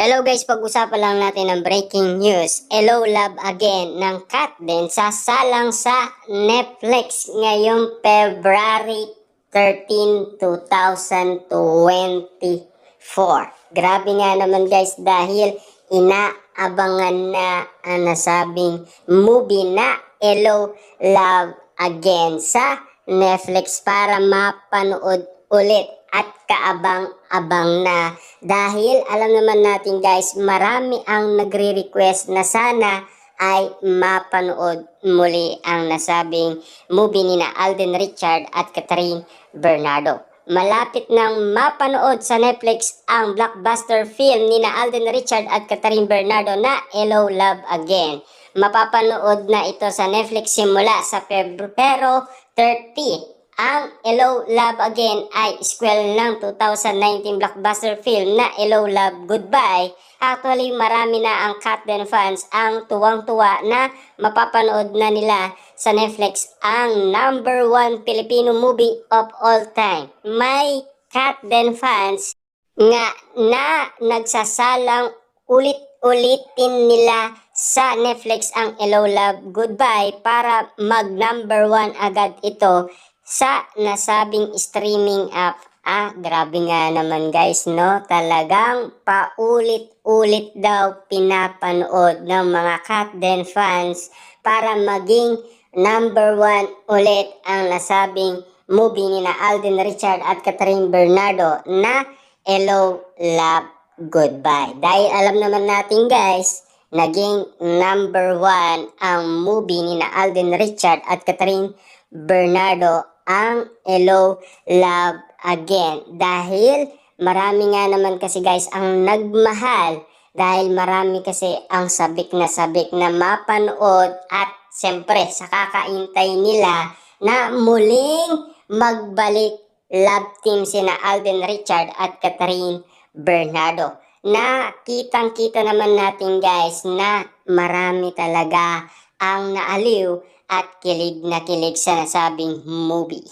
Hello guys, pag-usapan lang natin ng breaking news. Hello Love Again ng Katden sasalang sa Netflix ngayong February 13, 2024. Grabe nga naman guys dahil inaabangan na ang nasabing movie na Hello Love Again sa Netflix para mapanood ulit at kaabang-abang na dahil alam naman natin guys, marami ang nagre-request na sana ay mapanood muli ang nasabing movie ni na Alden Richard at Catherine Bernardo. Malapit nang mapanood sa Netflix ang blockbuster film ni na Alden Richard at Catherine Bernardo na Hello Love Again. Mapapanood na ito sa Netflix simula sa Pebrero 30. Ang Hello Love Again ay sequel ng 2019 blockbuster film na Hello Love Goodbye. Actually, marami na ang Katden fans ang tuwang-tuwa na mapapanood na nila sa Netflix ang #1 Filipino movie of all time. May Katden fans nga na nagsasalang ulit-ulitin nila sa Netflix ang Hello Love Goodbye para mag #1 agad ito sa nasabing streaming app. Grabe nga naman guys, no? Talagang paulit-ulit daw pinapanood ng mga Katden fans para maging #1 ulit ang nasabing movie ni na Alden Richard at Catherine Bernardo na Hello Love Goodbye. Dahil alam naman natin guys, naging #1 ang movie ni na Alden Richard at Catherine Bernardo ang Hello Love Again dahil marami nga naman kasi guys ang nagmahal dahil marami kasi ang sabik na mapanood at siyempre sa kakaintay nila na muling magbalik love team sina Alden Richard at Catherine Bernardo na kitang-kita naman natin guys na marami talaga ang naaliw at kilig na kilig sa nasabing movie.